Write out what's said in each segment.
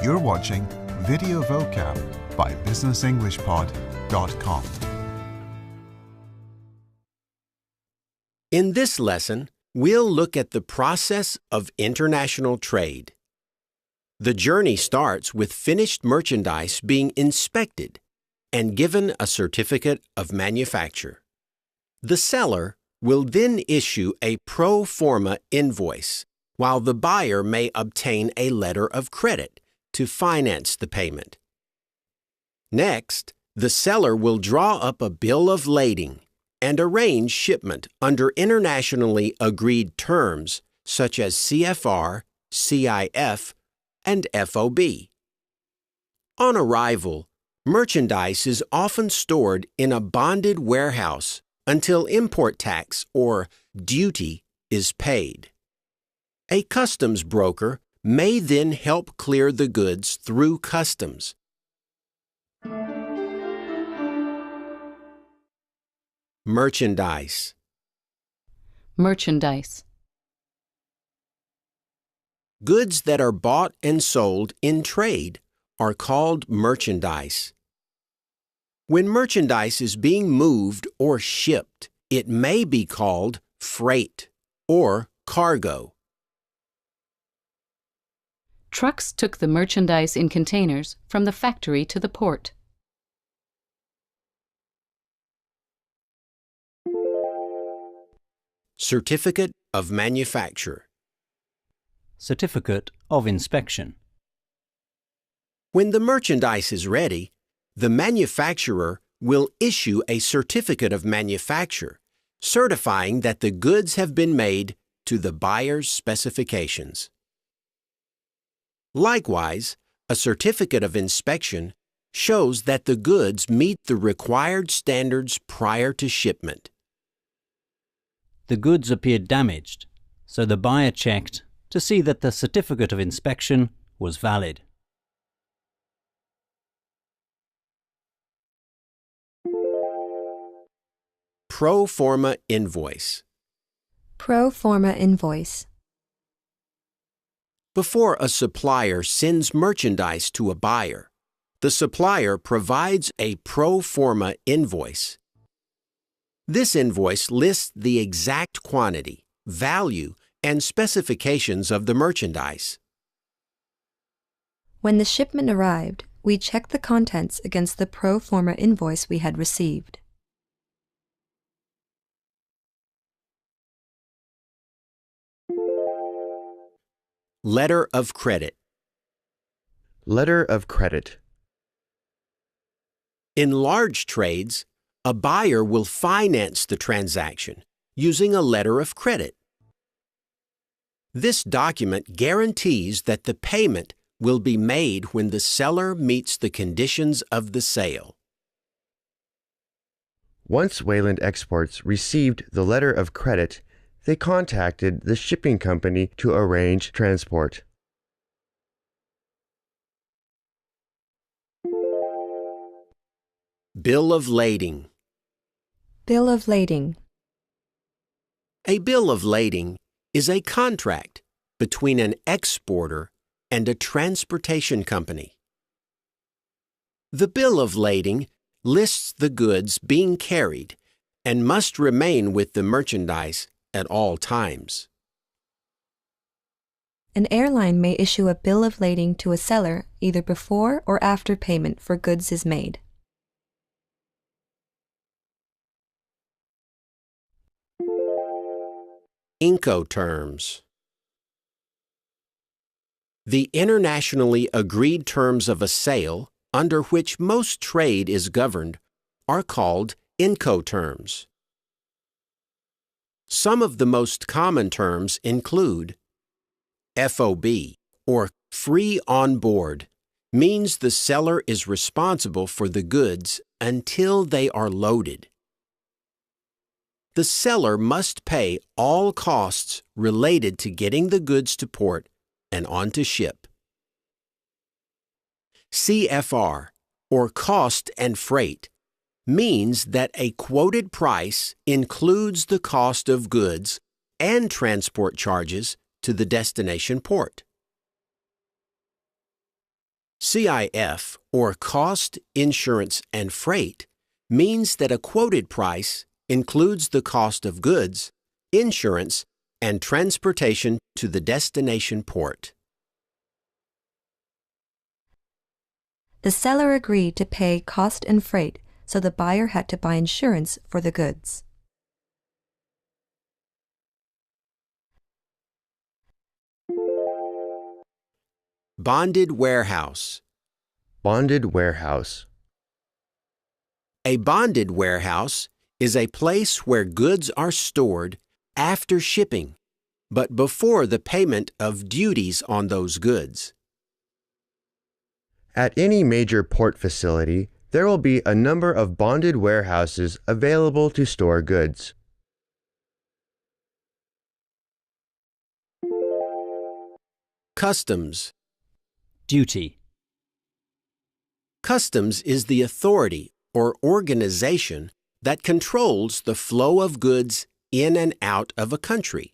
You're watching Video Vocab by BusinessEnglishPod.com. In this lesson, we'll look at the process of international trade. The journey starts with finished merchandise being inspected and given a certificate of manufacture. The seller will then issue a pro forma invoice, while the buyer may obtain a letter of credit to finance the payment. Next, the seller will draw up a bill of lading and arrange shipment under internationally agreed terms such as CFR, CIF, and FOB. On arrival, merchandise is often stored in a bonded warehouse until import tax or duty is paid. A customs broker may then help clear the goods through customs. Merchandise. Merchandise. Goods that are bought and sold in trade are called merchandise. When merchandise is being moved or shipped, it may be called freight or cargo. Trucks took the merchandise in containers from the factory to the port. Certificate of manufacture. Certificate of inspection. When the merchandise is ready, the manufacturer will issue a certificate of manufacture, certifying that the goods have been made to the buyer's specifications. Likewise, a certificate of inspection shows that the goods meet the required standards prior to shipment. The goods appeared damaged, so the buyer checked to see that the certificate of inspection was valid. Pro forma invoice. Pro forma invoice. Before a supplier sends merchandise to a buyer, the supplier provides a pro forma invoice. This invoice lists the exact quantity, value, and specifications of the merchandise. When the shipment arrived, we checked the contents against the pro forma invoice we had received. Letter of credit. Letter of credit. In large trades, a buyer will finance the transaction using a letter of credit. This document guarantees that the payment will be made when the seller meets the conditions of the sale. Once Wayland Exports received the letter of credit, they contacted the shipping company to arrange transport. Bill of lading. Bill of lading. A bill of lading is a contract between an exporter and a transportation company. The bill of lading lists the goods being carried and must remain with the merchandise at all times. An airline may issue a bill of lading to a seller either before or after payment for goods is made. Incoterms. The internationally agreed terms of a sale, under which most trade is governed, are called Incoterms. Some of the most common terms include FOB, or free on board, means the seller is responsible for the goods until they are loaded. The seller must pay all costs related to getting the goods to port and onto ship. CFR, or cost and freight, means that a quoted price includes the cost of goods and transport charges to the destination port. CIF, or Cost, Insurance, and Freight, means that a quoted price includes the cost of goods, insurance, and transportation to the destination port. The seller agreed to pay cost and freight, so the buyer had to buy insurance for the goods. Bonded warehouse. Bonded warehouse. A bonded warehouse is a place where goods are stored after shipping, but before the payment of duties on those goods. At any major port facility, there will be a number of bonded warehouses available to store goods. Customs. Duty. Customs is the authority or organization that controls the flow of goods in and out of a country.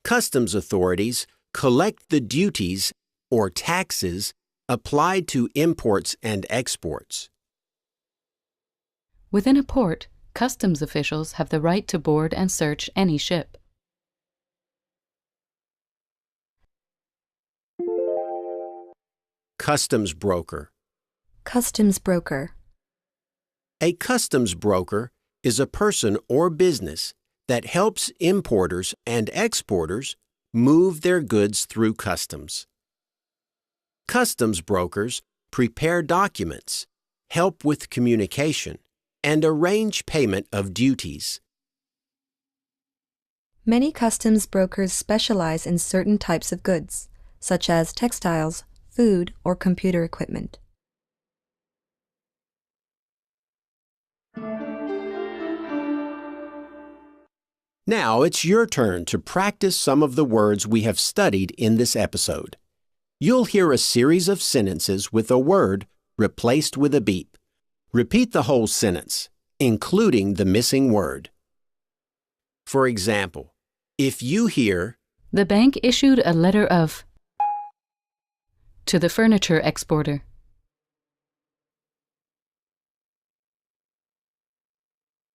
Customs authorities collect the duties or taxes applied to imports and exports. Within a port, customs officials have the right to board and search any ship. Customs broker. Customs broker. A customs broker is a person or business that helps importers and exporters move their goods through customs. Customs brokers prepare documents, help with communication, and arrange payment of duties. Many customs brokers specialize in certain types of goods, such as textiles, food, or computer equipment. Now it's your turn to practice some of the words we have studied in this episode. You'll hear a series of sentences with a word replaced with a beep. Repeat the whole sentence, including the missing word. For example, if you hear, The bank issued a letter of to the furniture exporter.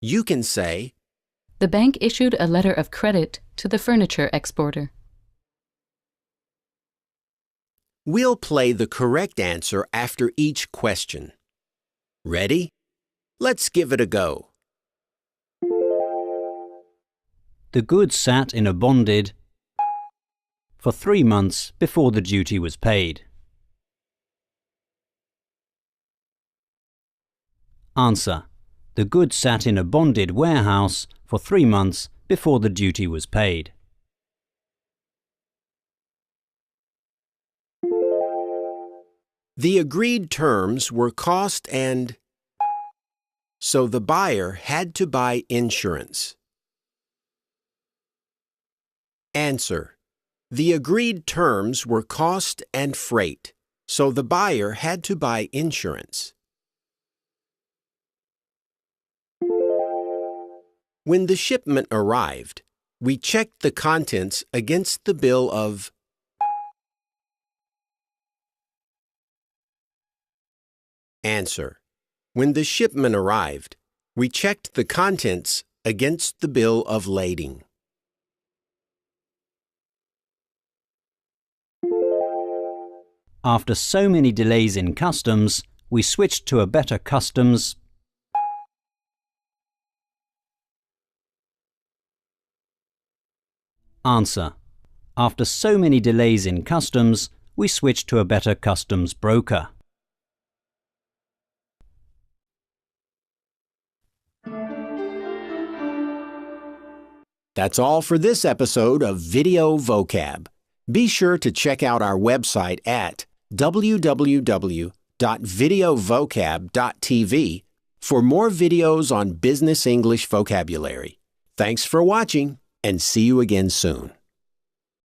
you can say, The bank issued a letter of credit to the furniture exporter. We'll play the correct answer after each question. Ready? Let's give it a go. The goods sat in a bonded for 3 months before the duty was paid. Answer. The goods sat in a bonded warehouse for 3 months before the duty was paid. The agreed terms were cost and so the buyer had to buy insurance. Answer. The agreed terms were cost and freight, so the buyer had to buy insurance. When the shipment arrived, we checked the contents against the bill of Answer. When the shipment arrived, we checked the contents against the bill of lading. After so many delays in customs, we switched to a better customs. Answer. After so many delays in customs, we switched to a better customs broker. That's all for this episode of Video Vocab. Be sure to check out our website at www.videovocab.tv for more videos on business English vocabulary. Thanks for watching, and see you again soon.